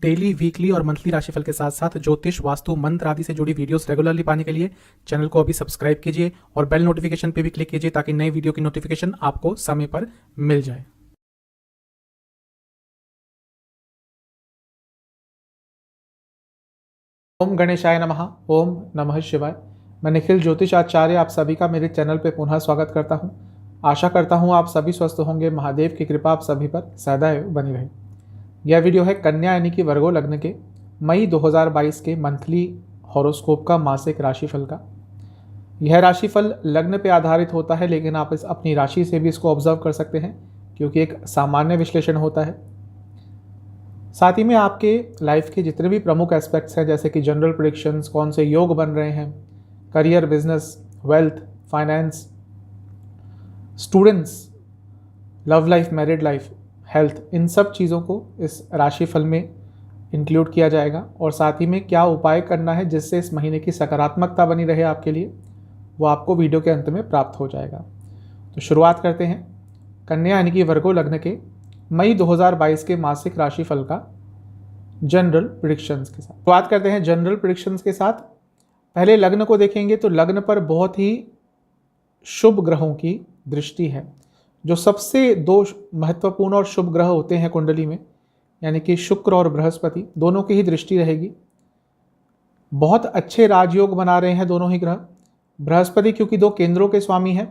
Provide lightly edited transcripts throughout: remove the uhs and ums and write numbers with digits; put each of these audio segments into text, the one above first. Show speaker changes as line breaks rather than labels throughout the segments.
Daily, weekly और monthly राशिफल के साथ साथ ज्योतिष, वास्तु, मंत्र आदि से जुड़ी वीडियोस रेगुलरली पाने के लिए चैनल को अभी सब्सक्राइब कीजिए और बेल नोटिफिकेशन पे भी क्लिक कीजिए ताकि नई वीडियो की नोटिफिकेशन आपको समय पर मिल जाए। ओम गणेशाय नमः। ओम नमः शिवाय। मैं निखिल ज्योतिष आचार्य आप सभी का मेरे चैनल पे पुनः स्वागत करता हूँ। आशा करता हूँ आप सभी स्वस्थ होंगे। महादेव की कृपा आप सभी पर सदैव बनी रहे। यह वीडियो है कन्या यानी कि वर्गो लग्न के मई 2022 के मंथली हॉरोस्कोप का मासिक राशिफल का। यह राशिफल लग्न पे आधारित होता है, लेकिन आप इस अपनी राशि से भी इसको ऑब्जर्व कर सकते हैं क्योंकि एक सामान्य विश्लेषण होता है। साथ ही में आपके लाइफ के जितने भी प्रमुख एस्पेक्ट्स हैं, जैसे कि जनरल प्रेडिक्शंस, कौन से योग बन रहे हैं, career, business, wealth, finance, students, love life, married life, health, इन सब चीज़ों को इस राशिफल में इंक्लूड किया जाएगा। और साथ ही में क्या उपाय करना है जिससे इस महीने की सकारात्मकता बनी रहे आपके लिए, वो आपको वीडियो के अंत में प्राप्त हो जाएगा। तो शुरुआत करते हैं कन्या यानी कि वर्गो लग्न के मई 2022 के मासिक राशिफल का जनरल प्रेडिक्शंस के साथ। शुरुआत करते हैं जनरल प्रेडिक्शंस के साथ। पहले लग्न को देखेंगे तो लग्न पर बहुत ही शुभ ग्रहों की दृष्टि है। जो सबसे दो महत्वपूर्ण और शुभ ग्रह होते हैं कुंडली में, यानी कि शुक्र और बृहस्पति, दोनों की ही दृष्टि रहेगी। बहुत अच्छे राजयोग बना रहे हैं दोनों ही ग्रह। बृहस्पति क्योंकि दो केंद्रों के स्वामी हैं,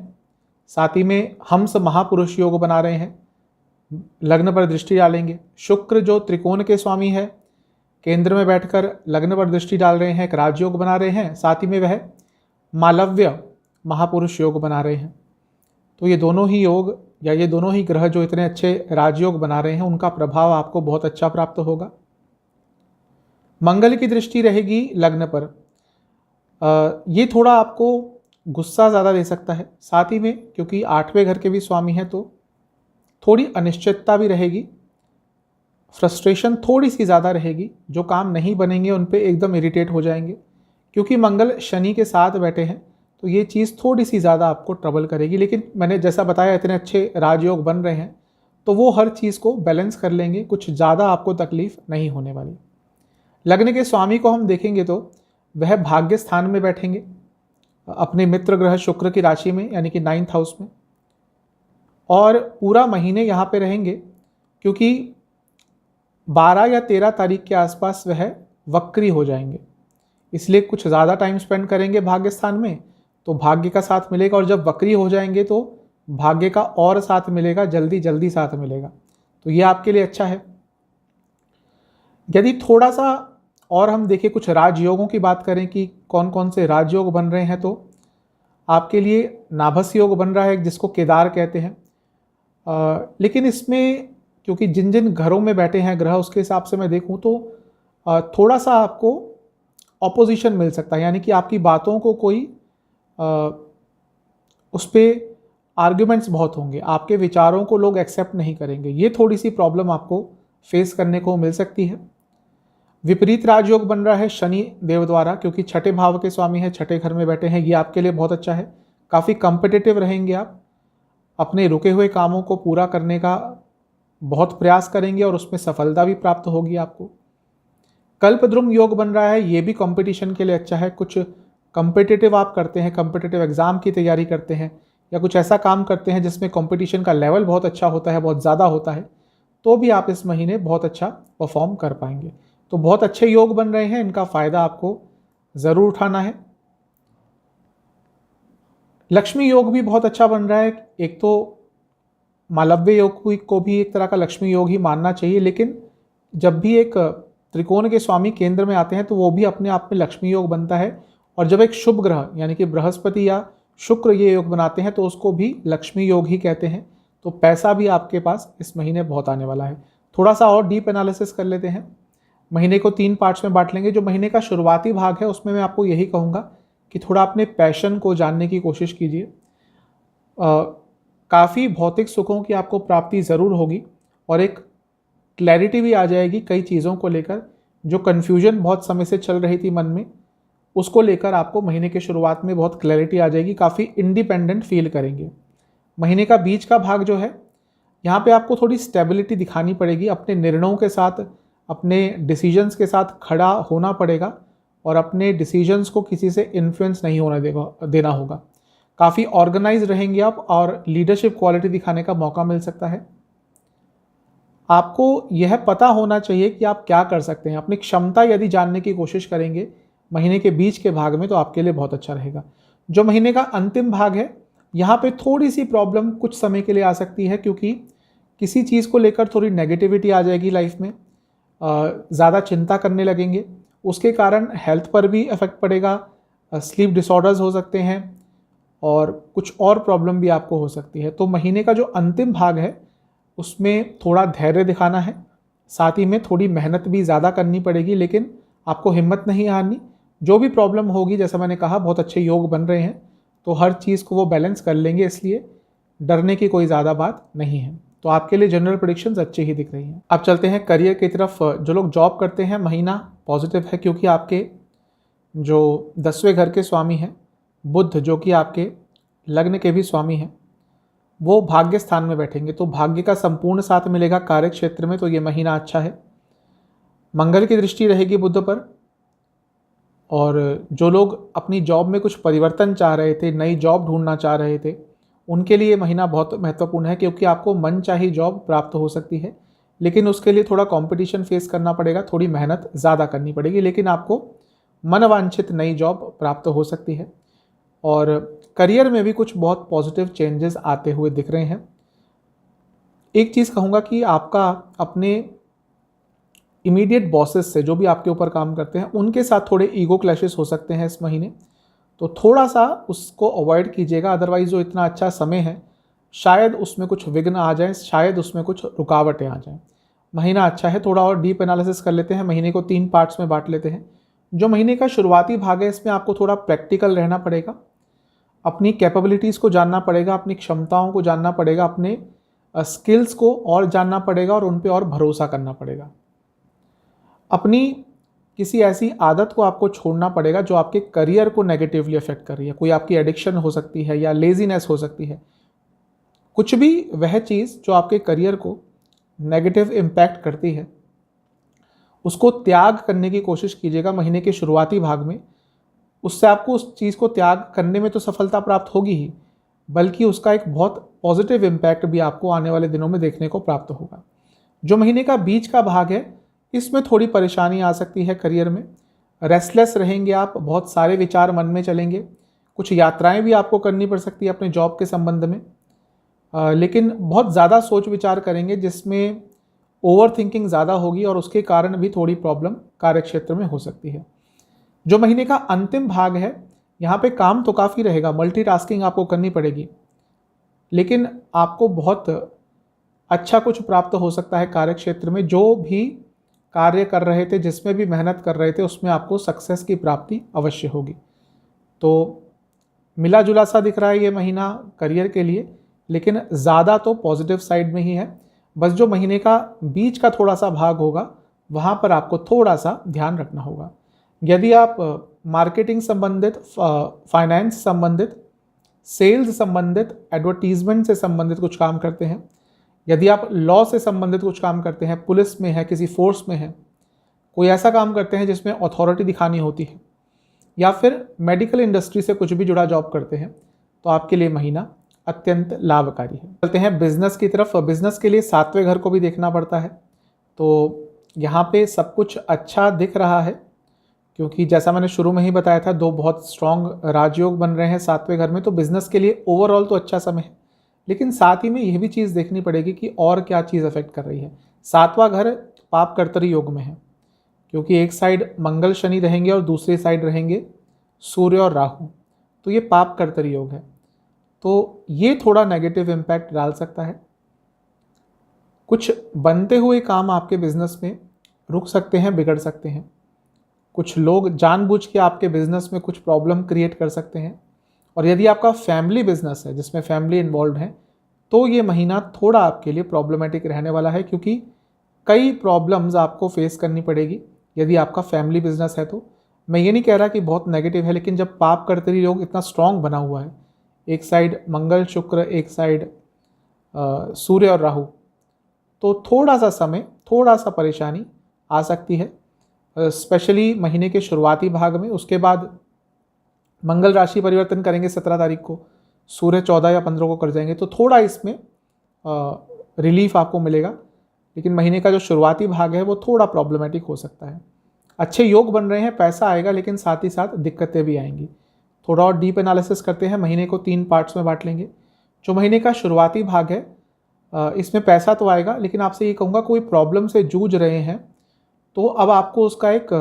साथ ही में हंस महापुरुष योग बना रहे हैं, लग्न पर दृष्टि डालेंगे। शुक्र जो त्रिकोण के स्वामी है, केंद्र में बैठकर लग्न पर दृष्टि डाल रहे हैं, एक राजयोग बना रहे हैं, साथ ही में वह मालव्य महापुरुष योग बना रहे हैं। तो ये दोनों ही योग या ये दोनों ही ग्रह जो इतने अच्छे राजयोग बना रहे हैं, उनका प्रभाव आपको बहुत अच्छा प्राप्त होगा। मंगल की दृष्टि रहेगी लग्न पर। ये थोड़ा आपको गुस्सा ज़्यादा दे सकता है, साथ ही में क्योंकि 8वें घर के भी स्वामी हैं तो थोड़ी अनिश्चितता भी रहेगी, फ्रस्ट्रेशन थोड़ी सी ज़्यादा रहेगी। जो काम नहीं बनेंगे उन पे एकदम इरिटेट हो जाएंगे। क्योंकि मंगल शनि के साथ बैठे हैं तो ये चीज़ थोड़ी सी ज़्यादा आपको ट्रबल करेगी, लेकिन मैंने जैसा बताया इतने अच्छे राजयोग बन रहे हैं तो वो हर चीज़ को बैलेंस कर लेंगे, कुछ ज़्यादा आपको तकलीफ नहीं होने वाली। लग्न के स्वामी को हम देखेंगे तो वह भाग्य स्थान में बैठेंगे अपने मित्र ग्रह शुक्र की राशि में, यानी कि 9th हाउस में, और पूरा महीने यहाँ पे रहेंगे क्योंकि 12 या 13 तारीख के आसपास वह वक्री हो जाएंगे। इसलिए कुछ ज़्यादा टाइम स्पेंड करेंगे भाग्य स्थान में तो भाग्य का साथ मिलेगा, और जब वक्री हो जाएंगे तो भाग्य का और साथ मिलेगा, जल्दी जल्दी साथ मिलेगा। तो ये आपके लिए अच्छा है। यदि थोड़ा सा और हम देखें, कुछ राजयोगों की बात करें कि कौन कौन से राजयोग बन रहे हैं, तो आपके लिए नाभस योग बन रहा है जिसको केदार कहते हैं। लेकिन इसमें क्योंकि जिन जिन घरों में बैठे हैं ग्रह, उसके हिसाब से मैं देखूं तो थोड़ा सा आपको ऑपोजिशन मिल सकता है, यानी कि आपकी बातों को कोई उस पर आर्ग्यूमेंट्स बहुत होंगे, आपके विचारों को लोग एक्सेप्ट नहीं करेंगे। ये थोड़ी सी प्रॉब्लम आपको फेस करने को मिल सकती है। विपरीत राजयोग बन रहा है शनि देव द्वारा, क्योंकि छठे भाव के स्वामी है, छठे घर में बैठे हैं। ये आपके लिए बहुत अच्छा है। काफ़ी कॉम्पिटिटिव रहेंगे आप, अपने रुके हुए कामों को पूरा करने का बहुत प्रयास करेंगे और उसमें सफलता भी प्राप्त होगी आपको। कल्पद्रुम योग बन रहा है, ये भी कंपटीशन के लिए अच्छा है। कुछ कॉम्पिटिटिव आप करते हैं, कॉम्पिटिटिव एग्जाम की तैयारी करते हैं या कुछ ऐसा काम करते हैं जिसमें कंपटीशन का लेवल बहुत अच्छा होता है, बहुत ज़्यादा होता है, तो भी आप इस महीने बहुत अच्छा परफॉर्म कर पाएंगे। तो बहुत अच्छे योग बन रहे हैं, इनका फ़ायदा आपको ज़रूर उठाना है। लक्ष्मी योग भी बहुत अच्छा बन रहा है। एक तो मालव्य योग को भी एक तरह का लक्ष्मी योग ही मानना चाहिए, लेकिन जब भी एक त्रिकोण के स्वामी केंद्र में आते हैं तो वो भी अपने आप में लक्ष्मी योग बनता है। और जब एक शुभ ग्रह यानी कि बृहस्पति या शुक्र ये योग बनाते हैं तो उसको भी लक्ष्मी योग ही कहते हैं। तो पैसा भी आपके पास इस महीने बहुत आने वाला है। थोड़ा सा और डीप एनालिसिस कर लेते हैं। महीने को 3 पार्ट्स में बांट लेंगे। जो महीने का शुरुआती भाग है उसमें मैं आपको यही कहूँगा कि थोड़ा अपने पैशन को जानने की कोशिश कीजिए। काफ़ी भौतिक सुखों की आपको प्राप्ति ज़रूर होगी और एक क्लैरिटी भी आ जाएगी कई चीज़ों को लेकर। जो कन्फ्यूजन बहुत समय से चल रही थी मन में, उसको लेकर आपको महीने के शुरुआत में बहुत क्लैरिटी आ जाएगी। काफ़ी इंडिपेंडेंट फील करेंगे। महीने का बीच का भाग जो है, यहाँ पे आपको थोड़ी स्टेबिलिटी दिखानी पड़ेगी। अपने निर्णयों के साथ अपने डिसीजंस के साथ खड़ा होना पड़ेगा और अपने डिसीजंस को किसी से इन्फ्लुएंस नहीं होने देना होगा। काफ़ी ऑर्गेनाइज रहेंगे आप और लीडरशिप क्वालिटी दिखाने का मौका मिल सकता है। आपको यह पता होना चाहिए कि आप क्या कर सकते हैं। अपनी क्षमता यदि जानने की कोशिश करेंगे महीने के बीच के भाग में तो आपके लिए बहुत अच्छा रहेगा। जो महीने का अंतिम भाग है यहाँ पे थोड़ी सी प्रॉब्लम कुछ समय के लिए आ सकती है, क्योंकि किसी चीज़ को लेकर थोड़ी नेगेटिविटी आ जाएगी लाइफ में, ज़्यादा चिंता करने लगेंगे, उसके कारण हेल्थ पर भी इफेक्ट पड़ेगा, स्लीप डिसऑर्डर्स हो सकते हैं और कुछ और प्रॉब्लम भी आपको हो सकती है। तो महीने का जो अंतिम भाग है उसमें थोड़ा धैर्य दिखाना है, साथ ही में थोड़ी मेहनत भी ज़्यादा करनी पड़ेगी, लेकिन आपको हिम्मत नहीं हारनी। जो भी प्रॉब्लम होगी, जैसा मैंने कहा, बहुत अच्छे योग बन रहे हैं तो हर चीज़ को वो बैलेंस कर लेंगे, इसलिए डरने की कोई ज़्यादा बात नहीं है। तो आपके लिए जनरल प्रेडिक्शंस अच्छी ही दिख रही हैं। अब चलते हैं करियर की तरफ। जो लोग जॉब करते हैं महीना पॉजिटिव है, क्योंकि आपके जो 10वें घर के स्वामी हैं बुध, जो कि आपके लग्न के भी स्वामी हैं, वो भाग्य स्थान में बैठेंगे, तो भाग्य का संपूर्ण साथ मिलेगा कार्य क्षेत्र में। तो ये महीना अच्छा है। मंगल की दृष्टि रहेगी बुध पर, और जो लोग अपनी जॉब में कुछ परिवर्तन चाह रहे थे, नई जॉब ढूंढना चाह रहे थे, उनके लिए महीना बहुत महत्वपूर्ण है, क्योंकि आपको मनचाही जॉब प्राप्त हो सकती है, लेकिन उसके लिए थोड़ा कंपटीशन फेस करना पड़ेगा, थोड़ी मेहनत ज़्यादा करनी पड़ेगी, लेकिन आपको मनवांछित नई जॉब प्राप्त हो सकती है। और करियर में भी कुछ बहुत पॉजिटिव चेंजेस आते हुए दिख रहे हैं। एक चीज़ कहूँगा कि आपका अपने इमीडिएट बॉसेस से, जो भी आपके ऊपर काम करते हैं, उनके साथ थोड़े ईगो क्लैशेस हो सकते हैं इस महीने, तो थोड़ा सा उसको अवॉइड कीजिएगा। अदरवाइज जो इतना अच्छा समय है, शायद उसमें कुछ विघ्न आ जाए, शायद उसमें कुछ रुकावटें आ जाएं। महीना अच्छा है। थोड़ा और डीप एनालिसिस कर लेते हैं, महीने को 3 पार्ट्स में बांट लेते हैं। जो महीने का शुरुआती भाग है, इसमें आपको थोड़ा प्रैक्टिकल रहना पड़ेगा, अपनी कैपेबिलिटीज़ को जानना पड़ेगा, अपनी क्षमताओं को जानना पड़ेगा, अपने स्किल्स को और जानना पड़ेगा और उन पर और भरोसा करना पड़ेगा। अपनी किसी ऐसी आदत को आपको छोड़ना पड़ेगा जो आपके करियर को नेगेटिवली अफेक्ट कर रही है। कोई आपकी एडिक्शन हो सकती है या लेजीनेस हो सकती है, कुछ भी वह चीज़ जो आपके करियर को नेगेटिव इम्पैक्ट करती है, उसको त्याग करने की कोशिश कीजिएगा महीने के शुरुआती भाग में। उससे आपको उस चीज़ को त्याग करने में तो सफलता प्राप्त होगी ही, बल्कि उसका एक बहुत पॉजिटिव इम्पैक्ट भी आपको आने वाले दिनों में देखने को प्राप्त होगा। जो महीने का बीच का भाग है, इसमें थोड़ी परेशानी आ सकती है करियर में। रेस्टलेस रहेंगे आप, बहुत सारे विचार मन में चलेंगे, कुछ यात्राएं भी आपको करनी पड़ सकती है अपने जॉब के संबंध में, लेकिन बहुत ज़्यादा सोच विचार करेंगे जिसमें ओवर थिंकिंग ज़्यादा होगी और उसके कारण भी थोड़ी प्रॉब्लम कार्यक्षेत्र में हो सकती है। जो महीने का अंतिम भाग है, यहाँ पे काम तो काफ़ी रहेगा, मल्टीटास्किंग आपको करनी पड़ेगी, लेकिन आपको बहुत अच्छा कुछ प्राप्त हो सकता है कार्यक्षेत्र में। जो भी कार्य कर रहे थे, जिसमें भी मेहनत कर रहे थे, उसमें आपको सक्सेस की प्राप्ति अवश्य होगी। तो मिला जुला सा दिख रहा है ये महीना करियर के लिए, लेकिन ज़्यादा तो पॉजिटिव साइड में ही है। बस जो महीने का बीच का थोड़ा सा भाग होगा, वहाँ पर आपको थोड़ा सा ध्यान रखना होगा। यदि आप मार्केटिंग संबंधित, फाइनेंस संबंधित, सेल्स संबंधित, एडवर्टीजमेंट से संबंधित कुछ काम करते हैं, यदि आप लॉ से संबंधित कुछ काम करते हैं, पुलिस में है, किसी फोर्स में है, कोई ऐसा काम करते हैं जिसमें अथॉरिटी दिखानी होती है, या फिर मेडिकल इंडस्ट्री से कुछ भी जुड़ा जॉब करते हैं, तो आपके लिए महीना अत्यंत लाभकारी है। चलते हैं बिजनेस की तरफ। बिजनेस के लिए 7वें घर को भी देखना पड़ता है, तो यहाँ पे सब कुछ अच्छा दिख रहा है, क्योंकि जैसा मैंने शुरू में ही बताया था, 2 बहुत स्ट्रॉन्ग राजयोग बन रहे हैं 7वें घर में। तो बिजनेस के लिए ओवरऑल तो अच्छा समय है, लेकिन साथ ही में यह भी चीज़ देखनी पड़ेगी कि और क्या चीज़ अफेक्ट कर रही है। 7वां घर पाप कर्तरी योग में है, क्योंकि एक साइड मंगल शनि रहेंगे और दूसरी साइड रहेंगे सूर्य और राहु, तो ये पाप कर्तरी योग है। तो ये थोड़ा नेगेटिव इम्पैक्ट डाल सकता है। कुछ बनते हुए काम आपके बिजनेस में रुक सकते हैं, बिगड़ सकते हैं। कुछ लोग जानबूझ के आपके बिजनेस में कुछ प्रॉब्लम क्रिएट कर सकते हैं। और यदि आपका फैमिली बिजनेस है जिसमें फैमिली इन्वॉल्व है, तो ये महीना थोड़ा आपके लिए प्रॉब्लमेटिक रहने वाला है, क्योंकि कई प्रॉब्लम्स आपको फेस करनी पड़ेगी यदि आपका फैमिली बिजनेस है। तो मैं ये नहीं कह रहा कि बहुत नेगेटिव है, लेकिन जब पाप कर्तरी योग इतना स्ट्रांग बना हुआ है, एक साइड मंगल शुक्र, एक साइड सूर्य और राहु, तो थोड़ा सा समय, थोड़ा सा परेशानी आ सकती है, स्पेशली महीने के शुरुआती भाग में। उसके बाद मंगल राशि परिवर्तन करेंगे 17 तारीख को, सूर्य 14 या 15 को कर जाएंगे, तो थोड़ा इसमें रिलीफ आपको मिलेगा। लेकिन महीने का जो शुरुआती भाग है वो थोड़ा प्रॉब्लमेटिक हो सकता है। अच्छे योग बन रहे हैं, पैसा आएगा, लेकिन साथ ही साथ दिक्कतें भी आएंगी। थोड़ा और डीप एनालिसिस करते हैं, महीने को 3 पार्ट्स में बांट लेंगे। जो महीने का शुरुआती भाग है इसमें पैसा तो आएगा, लेकिन आपसे ये कहूँगा कोई प्रॉब्लम से जूझ रहे हैं तो अब आपको उसका एक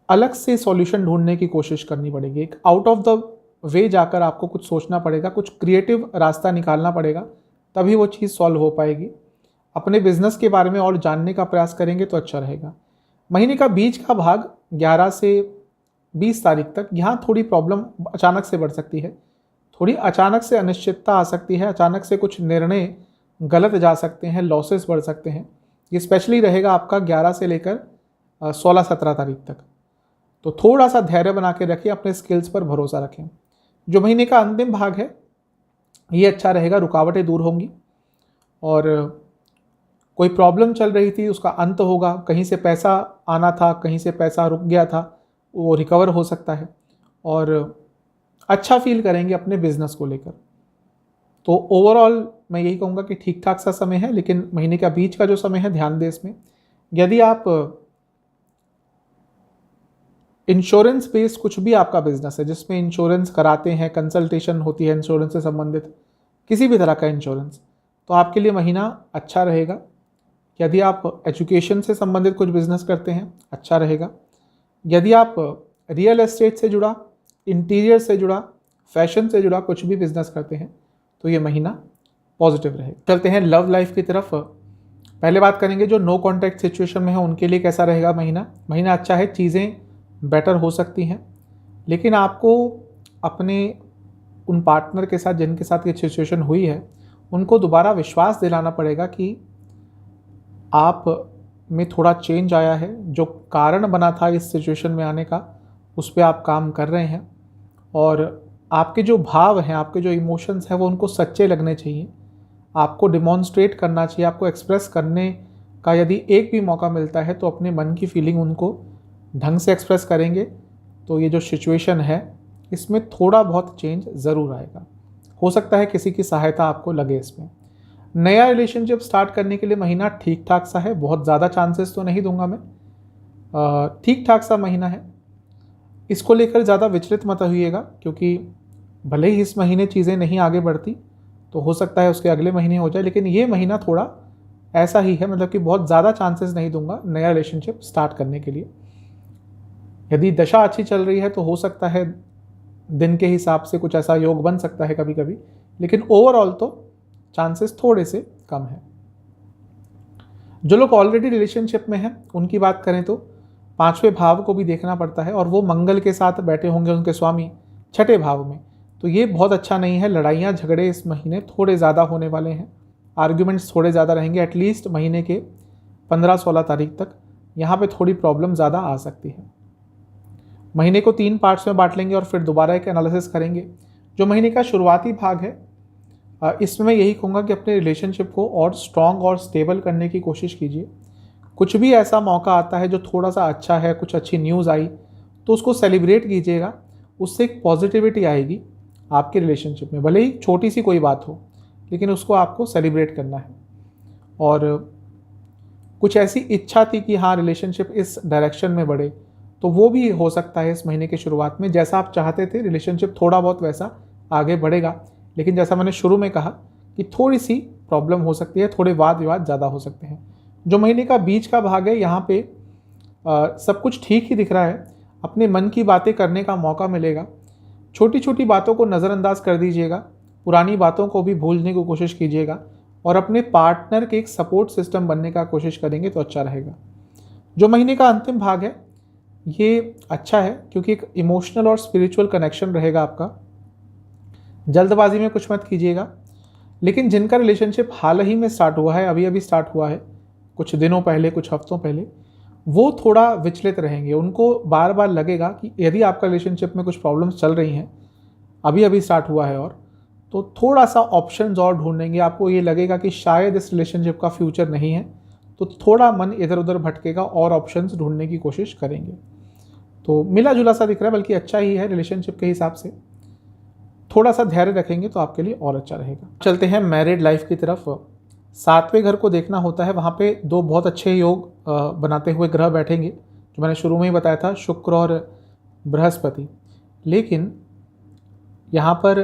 अलग से सॉल्यूशन ढूंढने की कोशिश करनी पड़ेगी। एक आउट ऑफ द वे जाकर आपको कुछ सोचना पड़ेगा, कुछ क्रिएटिव रास्ता निकालना पड़ेगा, तभी वो चीज़ सॉल्व हो पाएगी। अपने बिजनेस के बारे में और जानने का प्रयास करेंगे तो अच्छा रहेगा। महीने का बीच का भाग 11 से 20 तारीख तक, यहाँ थोड़ी प्रॉब्लम अचानक से बढ़ सकती है, थोड़ी अचानक से अनिश्चितता आ सकती है, अचानक से कुछ निर्णय गलत जा सकते हैं, लॉसेस बढ़ सकते हैं। ये स्पेशली रहेगा आपका 11 से लेकर 16-17 तारीख तक। तो थोड़ा सा धैर्य बना के रखें, अपने स्किल्स पर भरोसा रखें। जो महीने का अंतिम भाग है ये अच्छा रहेगा, रुकावटें दूर होंगी और कोई प्रॉब्लम चल रही थी उसका अंत होगा। कहीं से पैसा आना था, कहीं से पैसा रुक गया था, वो रिकवर हो सकता है और अच्छा फील करेंगे अपने बिजनेस को लेकर। तो ओवरऑल मैं यही कहूँगा कि ठीक ठाक सा समय है, लेकिन महीने का बीच का जो समय है ध्यान दें इसमें। यदि आप इंश्योरेंस बेस्ड कुछ भी आपका बिजनेस है जिसमें इंश्योरेंस कराते हैं, कंसल्टेशन होती है इंश्योरेंस से संबंधित, किसी भी तरह का इंश्योरेंस, तो आपके लिए महीना अच्छा रहेगा। यदि आप एजुकेशन से संबंधित कुछ बिजनेस करते हैं अच्छा रहेगा। यदि आप रियल एस्टेट से जुड़ा, इंटीरियर से जुड़ा, फैशन से जुड़ा कुछ भी बिजनेस करते हैं तो ये महीना पॉजिटिव रहेगा। चलते हैं लव लाइफ की तरफ। पहले बात करेंगे जो नो कॉन्टैक्ट सिचुएशन में है उनके लिए कैसा रहेगा महीना। महीना अच्छा है, चीज़ें बेटर हो सकती हैं, लेकिन आपको अपने उन पार्टनर के साथ जिनके साथ ये सिचुएशन हुई है उनको दोबारा विश्वास दिलाना पड़ेगा कि आप में थोड़ा चेंज आया है। जो कारण बना था इस सिचुएशन में आने का उस पर आप काम कर रहे हैं और आपके जो भाव हैं, आपके जो इमोशंस हैं वो उनको सच्चे लगने चाहिए। आपको डिमॉन्स्ट्रेट करना चाहिए, आपको एक्सप्रेस करने का यदि एक भी मौका मिलता है तो अपने मन की फीलिंग उनको ढंग से एक्सप्रेस करेंगे तो ये जो सिचुएशन है इसमें थोड़ा बहुत चेंज ज़रूर आएगा। हो सकता है किसी की सहायता आपको लगे इसमें। नया रिलेशनशिप स्टार्ट करने के लिए महीना ठीक ठाक सा है, बहुत ज़्यादा चांसेस तो नहीं दूंगा मैं, ठीक ठाक सा महीना है। इसको लेकर ज़्यादा विचलित मत होइएगा, क्योंकि भले ही इस महीने चीज़ें नहीं आगे बढ़ती तो हो सकता है उसके अगले महीने हो जाए, लेकिन ये महीना थोड़ा ऐसा ही है, मतलब कि बहुत ज़्यादा चांसेस नहीं दूंगा नया रिलेशनशिप स्टार्ट करने के लिए। यदि दशा अच्छी चल रही है तो हो सकता है दिन के हिसाब से कुछ ऐसा योग बन सकता है कभी कभी, लेकिन ओवरऑल तो चांसेस थोड़े से कम है। जो लोग ऑलरेडी रिलेशनशिप में हैं उनकी बात करें तो 5वें भाव को भी देखना पड़ता है और वो मंगल के साथ बैठे होंगे उनके स्वामी 6ठे भाव में, तो ये बहुत अच्छा नहीं है। लड़ाइयाँ झगड़े इस महीने थोड़े ज़्यादा होने वाले हैं, आर्ग्यूमेंट्स थोड़े ज़्यादा रहेंगे। एटलीस्ट महीने के 15-16 तारीख तक यहाँ पे थोड़ी प्रॉब्लम ज़्यादा आ सकती है। महीने को 3 पार्ट्स में बांट लेंगे और फिर दोबारा एक एनालिसिस करेंगे। जो महीने का शुरुआती भाग है इसमें मैं यही कहूँगा कि अपने रिलेशनशिप को और स्ट्रॉन्ग और स्टेबल करने की कोशिश कीजिए। कुछ भी ऐसा मौका आता है जो थोड़ा सा अच्छा है, कुछ अच्छी न्यूज़ आई तो उसको सेलिब्रेट कीजिएगा, उससे एक पॉजिटिविटी आएगी आपके रिलेशनशिप में। भले ही छोटी सी कोई बात हो लेकिन उसको आपको सेलिब्रेट करना है। और कुछ ऐसी इच्छा थी कि हाँ रिलेशनशिप इस डायरेक्शन में बढ़े, तो वो भी हो सकता है इस महीने के शुरुआत में। जैसा आप चाहते थे रिलेशनशिप थोड़ा बहुत वैसा आगे बढ़ेगा, लेकिन जैसा मैंने शुरू में कहा कि थोड़ी सी प्रॉब्लम हो सकती है, थोड़े वाद विवाद ज़्यादा हो सकते हैं। जो महीने का बीच का भाग है यहाँ पे सब कुछ ठीक ही दिख रहा है। अपने मन की बातें करने का मौका मिलेगा। छोटी छोटी बातों को नज़रअंदाज कर दीजिएगा, पुरानी बातों को भी भूलने की कोशिश कीजिएगा और अपने पार्टनर के एक सपोर्ट सिस्टम बनने का कोशिश करेंगे तो अच्छा रहेगा। जो महीने का अंतिम भाग है ये अच्छा है, क्योंकि एक इमोशनल और स्पिरिचुअल कनेक्शन रहेगा आपका। जल्दबाजी में कुछ मत कीजिएगा, लेकिन जिनका रिलेशनशिप हाल ही में स्टार्ट हुआ है, अभी अभी स्टार्ट हुआ है, कुछ दिनों पहले, कुछ हफ्तों पहले, वो थोड़ा विचलित रहेंगे। उनको बार बार लगेगा कि यदि आपका रिलेशनशिप में कुछ प्रॉब्लम्स चल रही हैं, अभी अभी स्टार्ट हुआ है, और तो थोड़ा सा ऑप्शंस और ढूंढेंगे। आपको ये लगेगा कि शायद इस रिलेशनशिप का फ्यूचर नहीं है, तो थोड़ा मन इधर उधर भटकेगा और ऑप्शंस ढूंढने की कोशिश करेंगे। तो मिला जुला सा दिख रहा है, बल्कि अच्छा ही है रिलेशनशिप के हिसाब से। थोड़ा सा धैर्य रखेंगे तो आपके लिए और अच्छा रहेगा। चलते हैं मैरिड लाइफ की तरफ। 7वें घर को देखना होता है, वहाँ पे दो बहुत अच्छे योग बनाते हुए ग्रह बैठेंगे, जो मैंने शुरू में ही बताया था, शुक्र और बृहस्पति। लेकिन यहाँ पर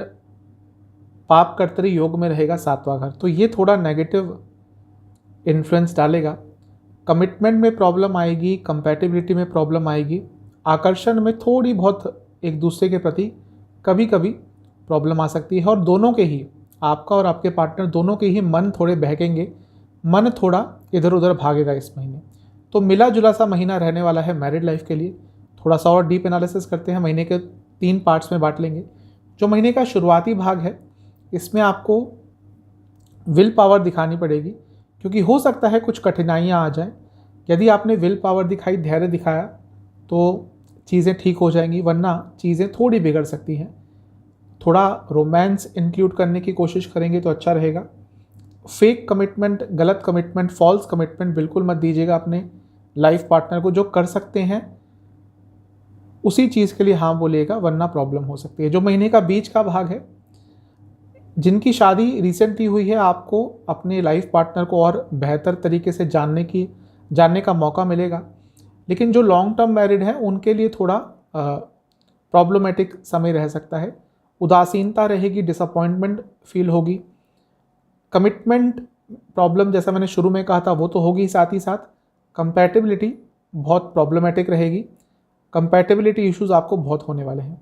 पाप कर्तरी योग में रहेगा 7वां घर, तो ये थोड़ा नेगेटिव इन्फ्लुएंस डालेगा। कमिटमेंट में प्रॉब्लम आएगी, कंपैटिबिलिटी में प्रॉब्लम आएगी, आकर्षण में थोड़ी बहुत एक दूसरे के प्रति कभी कभी प्रॉब्लम आ सकती है, और दोनों के ही, आपका और आपके पार्टनर दोनों के ही मन थोड़े बहकेंगे, मन थोड़ा इधर उधर भागेगा इस महीने। तो मिला जुला सा महीना रहने वाला है मैरिड लाइफ के लिए। थोड़ा सा और डीप एनालिसिस करते हैं, महीने के 3 पार्ट्स में बांट लेंगे। जो महीने का शुरुआती भाग है, इसमें आपको विल पावर दिखानी पड़ेगी, क्योंकि हो सकता है कुछ कठिनाइयाँ आ जाएं। यदि आपने विल पावर दिखाई, धैर्य दिखाया, तो चीज़ें ठीक हो जाएंगी, वरना चीज़ें थोड़ी बिगड़ सकती हैं। थोड़ा रोमांस इंक्लूड करने की कोशिश करेंगे तो अच्छा रहेगा। फेक कमिटमेंट, गलत कमिटमेंट, फॉल्स कमिटमेंट बिल्कुल मत दीजिएगा अपने लाइफ पार्टनर को। जो कर सकते हैं उसी चीज़ के लिए हाँ बोलिएगा, वरना प्रॉब्लम हो सकती है। जो महीने का बीच का भाग है, जिनकी शादी रिसेंटली हुई है, आपको अपने लाइफ पार्टनर को और बेहतर तरीके से जानने का मौका मिलेगा। लेकिन जो लॉन्ग टर्म मैरिड है, उनके लिए थोड़ा प्रॉब्लमेटिक समय रह सकता है। उदासीनता रहेगी, डिसअपॉइंटमेंट फील होगी, कमिटमेंट प्रॉब्लम जैसा मैंने शुरू में कहा था वो तो होगी, साथ ही साथ कंपैटिबिलिटी बहुत प्रॉब्लमेटिक रहेगी। कंपैटिबिलिटी इश्यूज आपको बहुत होने वाले हैं।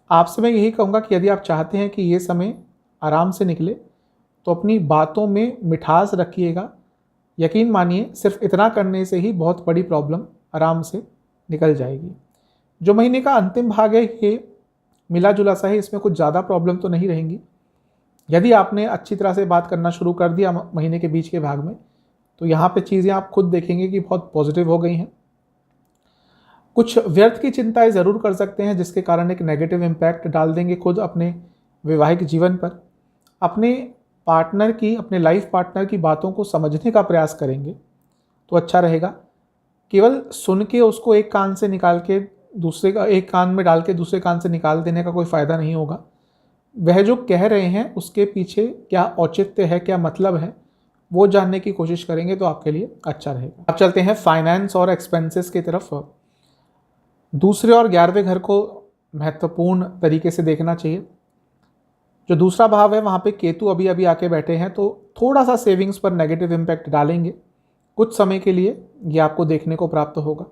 आपसे मैं यही कहूँगा कि यदि आप चाहते हैं कि ये समय आराम से निकले, तो अपनी बातों में मिठास रखिएगा। यकीन मानिए, सिर्फ इतना करने से ही बहुत बड़ी प्रॉब्लम आराम से निकल जाएगी। जो महीने का अंतिम भाग है, ये मिला जुला सा है, इसमें कुछ ज़्यादा प्रॉब्लम तो नहीं रहेंगी। यदि आपने अच्छी तरह से बात करना शुरू कर दिया महीने के बीच के भाग में, तो यहाँ पे चीज़ें आप खुद देखेंगे कि बहुत पॉजिटिव हो गई हैं। कुछ व्यर्थ की चिंताएं ज़रूर कर सकते हैं, जिसके कारण एक नेगेटिव इम्पैक्ट डाल देंगे खुद अपने वैवाहिक जीवन पर। अपने पार्टनर की, अपने लाइफ पार्टनर की बातों को समझने का प्रयास करेंगे तो अच्छा रहेगा। केवल सुन के उसको एक कान से निकाल के एक कान में डाल के दूसरे कान से निकाल देने का कोई फ़ायदा नहीं होगा। वह जो कह रहे हैं उसके पीछे क्या औचित्य है, क्या मतलब है, वो जानने की कोशिश करेंगे तो आपके लिए अच्छा रहेगा। अब चलते हैं फाइनेंस और एक्सपेंसेस की तरफ। दूसरे और 11वें घर को महत्वपूर्ण तरीके से देखना चाहिए। जो दूसरा भाव है, वहाँ पे केतु अभी अभी आके बैठे हैं, तो थोड़ा सा सेविंग्स पर नेगेटिव इम्पैक्ट डालेंगे। कुछ समय के लिए ये आपको देखने को प्राप्त होगा।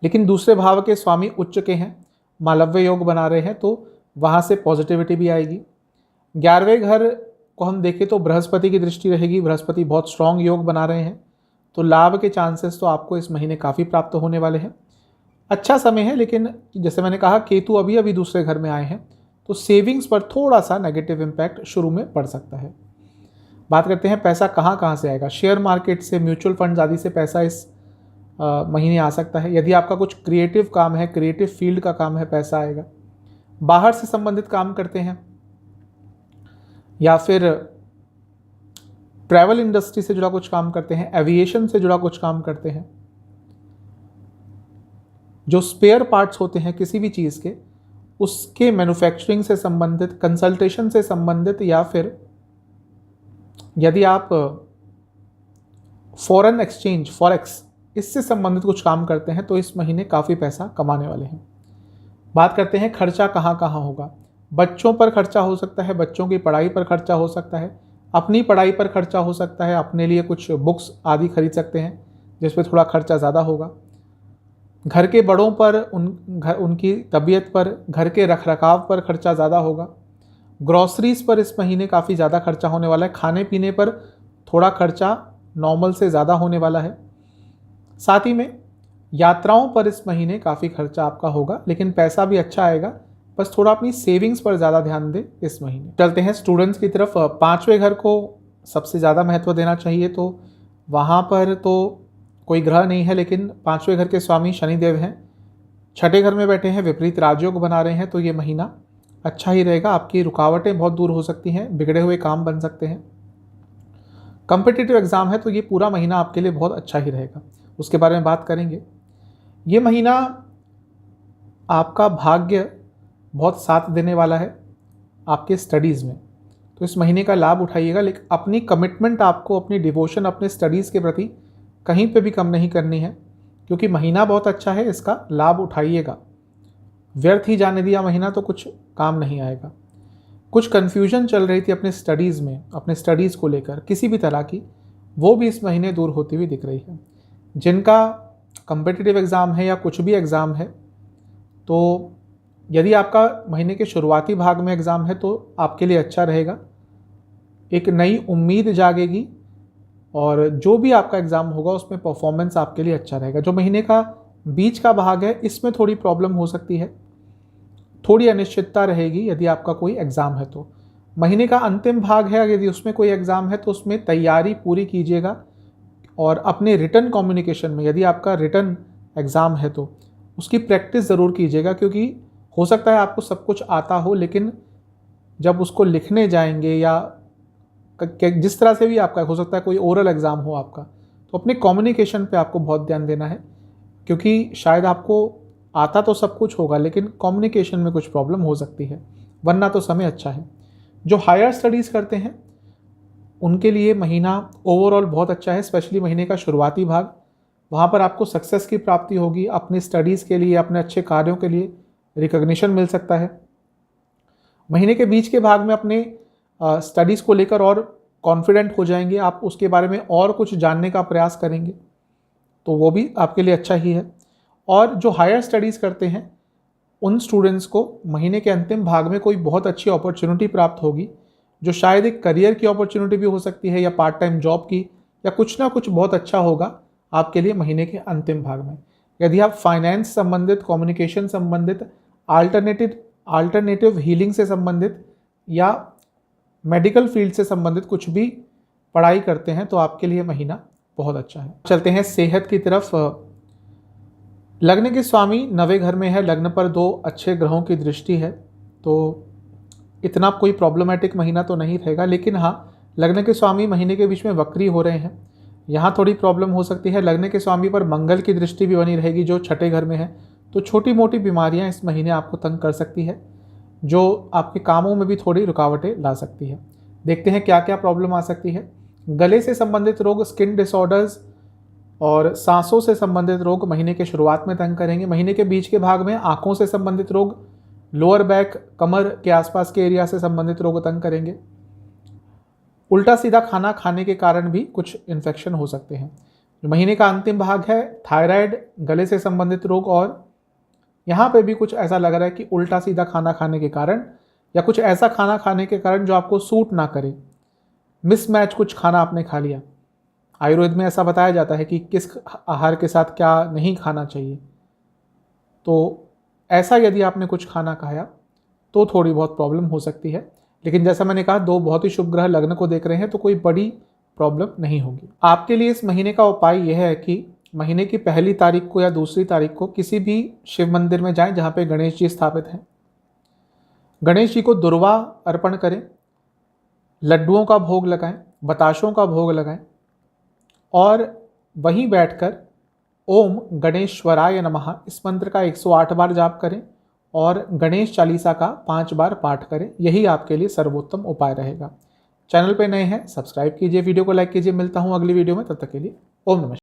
लेकिन दूसरे भाव के स्वामी उच्च के हैं, मालव्य योग बना रहे हैं, तो वहाँ से पॉजिटिविटी भी आएगी। 11वें घर को हम देखें तो बृहस्पति की दृष्टि रहेगी। बृहस्पति बहुत स्ट्रॉन्ग योग बना रहे हैं, तो लाभ के चांसेस तो आपको इस महीने काफ़ी प्राप्त होने वाले हैं। अच्छा समय है, लेकिन जैसे मैंने कहा, केतु अभी अभी दूसरे घर में आए हैं, तो सेविंग्स पर थोड़ा सा नेगेटिव इम्पैक्ट शुरू में पड़ सकता है। बात करते हैं पैसा कहाँ से आएगा। शेयर मार्केट से, म्यूचुअल फंड आदि से पैसा इस महीने आ सकता है। यदि आपका कुछ क्रिएटिव काम है, क्रिएटिव फील्ड का काम है, पैसा आएगा। बाहर से संबंधित काम करते हैं या फिर ट्रैवल इंडस्ट्री से जुड़ा कुछ काम करते हैं, एविएशन से जुड़ा कुछ काम करते हैं, जो स्पेयर पार्ट्स होते हैं किसी भी चीज़ के, उसके मैन्युफैक्चरिंग से संबंधित, कंसल्टेशन से संबंधित, या फिर यदि आप फॉरेन एक्सचेंज, फॉरेक्स, इससे संबंधित कुछ काम करते हैं, तो इस महीने काफ़ी पैसा कमाने वाले हैं। बात करते हैं खर्चा कहाँ होगा। बच्चों पर खर्चा हो सकता है, बच्चों की पढ़ाई पर खर्चा हो सकता है, अपनी पढ़ाई पर खर्चा हो सकता है, अपने लिए कुछ बुक्स आदि खरीद सकते हैं जिस पर थोड़ा खर्चा ज़्यादा होगा। घर के बड़ों पर, उनकी तबीयत पर, घर के रखरखाव पर खर्चा ज़्यादा होगा। ग्रॉसरीज पर इस महीने काफ़ी ज़्यादा खर्चा होने वाला है। खाने पीने पर थोड़ा खर्चा नॉर्मल से ज़्यादा होने वाला है। साथ ही में यात्राओं पर इस महीने काफ़ी खर्चा आपका होगा, लेकिन पैसा भी अच्छा आएगा। बस थोड़ा अपनी सेविंग्स पर ज़्यादा ध्यान दें इस महीने। चलते हैं स्टूडेंट्स की तरफ। 5वें घर को सबसे ज़्यादा महत्व देना चाहिए, तो वहाँ पर तो कोई ग्रह नहीं है, लेकिन 5वें घर के स्वामी शनिदेव हैं। 6ठे घर में बैठे हैं, विपरीत राजयोग बना रहे हैं, तो ये महीना अच्छा ही रहेगा। आपकी रुकावटें बहुत दूर हो सकती हैं, बिगड़े हुए काम बन सकते हैं। कॉम्पिटिटिव एग्ज़ाम है तो ये पूरा महीना आपके लिए बहुत अच्छा ही रहेगा, उसके बारे में बात करेंगे। ये महीना आपका भाग्य बहुत साथ देने वाला है आपके स्टडीज़ में, तो इस महीने का लाभ उठाइएगा। लेकिन अपनी कमिटमेंट आपको, अपनी डिवोशन अपने स्टडीज़ के प्रति कहीं पे भी कम नहीं करनी है, क्योंकि महीना बहुत अच्छा है, इसका लाभ उठाइएगा। व्यर्थ ही जाने दिया महीना तो कुछ काम नहीं आएगा। कुछ कन्फ्यूजन चल रही थी अपने स्टडीज़ में, अपने स्टडीज़ को लेकर किसी भी तरह की, वो भी इस महीने दूर होती हुई दिख रही है। जिनका कॉम्पिटिटिव एग्ज़ाम है या कुछ भी एग्ज़ाम है, तो यदि आपका महीने के शुरुआती भाग में एग्ज़ाम है तो आपके लिए अच्छा रहेगा, एक नई उम्मीद जागेगी और जो भी आपका एग्ज़ाम होगा उसमें परफॉर्मेंस आपके लिए अच्छा रहेगा। जो महीने का बीच का भाग है इसमें थोड़ी प्रॉब्लम हो सकती है, थोड़ी अनिश्चितता रहेगी यदि आपका कोई एग्ज़ाम है तो। महीने का अंतिम भाग है, यदि उसमें कोई एग्ज़ाम है तो उसमें तैयारी पूरी कीजिएगा और अपने रिटन कम्युनिकेशन में, यदि आपका रिटन एग्ज़ाम है तो उसकी प्रैक्टिस ज़रूर कीजिएगा, क्योंकि हो सकता है आपको सब कुछ आता हो लेकिन जब उसको लिखने जाएंगे या जिस तरह से भी आपका हो सकता है, कोई ओरल एग्ज़ाम हो आपका, तो अपने कम्युनिकेशन पे आपको बहुत ध्यान देना है, क्योंकि शायद आपको आता तो सब कुछ होगा लेकिन कम्युनिकेशन में कुछ प्रॉब्लम हो सकती है, वरना तो समय अच्छा है। जो हायर स्टडीज़ करते हैं उनके लिए महीना ओवरऑल बहुत अच्छा है, स्पेशली महीने का शुरुआती भाग, वहाँ पर आपको सक्सेस की प्राप्ति होगी, अपनी स्टडीज़ के लिए, अपने अच्छे कार्यों के लिए रिकॉग्निशन मिल सकता है। महीने के बीच के भाग में अपने स्टडीज़ को लेकर और कॉन्फिडेंट हो जाएंगे, आप उसके बारे में और कुछ जानने का प्रयास करेंगे, तो वो भी आपके लिए अच्छा ही है। और जो हायर स्टडीज़ करते हैं उन स्टूडेंट्स को महीने के अंतिम भाग में कोई बहुत अच्छी अपॉर्चुनिटी प्राप्त होगी, जो शायद एक करियर की अपॉर्चुनिटी भी हो सकती है या पार्ट टाइम जॉब की, या कुछ ना कुछ बहुत अच्छा होगा आपके लिए महीने के अंतिम भाग में। यदि आप फाइनेंस संबंधित, कम्युनिकेशन संबंधित, अल्टरनेटिव हीलिंग से संबंधित या मेडिकल फील्ड से संबंधित कुछ भी पढ़ाई करते हैं तो आपके लिए महीना बहुत अच्छा है। चलते हैं सेहत की तरफ। लग्न के स्वामी 9वें घर में है, लग्न पर 2 अच्छे ग्रहों की दृष्टि है, तो इतना कोई प्रॉब्लमेटिक महीना तो नहीं रहेगा। लेकिन हाँ, लग्न के स्वामी महीने के बीच में वक्री हो रहे हैं, यहाँ थोड़ी प्रॉब्लम हो सकती है। लग्न के स्वामी पर मंगल की दृष्टि भी बनी रहेगी जो 6ठे घर में है, तो छोटी मोटी बीमारियाँ इस महीने आपको तंग कर सकती है, जो आपके कामों में भी थोड़ी रुकावटें ला सकती है। देखते हैं क्या क्या प्रॉब्लम आ सकती है। गले से संबंधित रोग, स्किन डिसऑर्डर्स और सांसों से संबंधित रोग महीने के शुरुआत में तंग करेंगे। महीने के बीच के भाग में आंखों से संबंधित रोग, लोअर बैक, कमर के आसपास के एरिया से संबंधित रोग तंग करेंगे। उल्टा सीधा खाना खाने के कारण भी कुछ इन्फेक्शन हो सकते हैं। महीने का अंतिम भाग है थायराइड, गले से संबंधित रोग, और यहाँ पे भी कुछ ऐसा लग रहा है कि उल्टा सीधा खाना खाने के कारण या कुछ ऐसा खाना खाने के कारण जो आपको सूट ना करे, मिसमैच कुछ खाना आपने खा लिया। आयुर्वेद में ऐसा बताया जाता है कि किस आहार के साथ क्या नहीं खाना चाहिए, तो ऐसा यदि आपने कुछ खाना खाया तो थोड़ी बहुत प्रॉब्लम हो सकती है। लेकिन जैसा मैंने कहा, 2 बहुत ही शुभ ग्रह लग्न को देख रहे हैं तो कोई बड़ी प्रॉब्लम नहीं होगी। आपके लिए इस महीने का उपाय यह है कि महीने की 1 तारीख को या 2 तारीख को किसी भी शिव मंदिर में जाएं जहाँ पे गणेश जी स्थापित हैं। गणेश जी को दुर्वा अर्पण करें, लड्डुओं का भोग लगाएं, बताशों का भोग लगाएं और वहीं बैठकर ओम गणेश्वराय नमः इस मंत्र का 108 बार जाप करें और गणेश चालीसा का 5 बार पाठ करें। यही आपके लिए सर्वोत्तम उपाय रहेगा। चैनल पे नए हैं, सब्सक्राइब कीजिए, वीडियो को लाइक कीजिए। मिलता हूँ अगली वीडियो में, तब तक के लिए ओम नमः।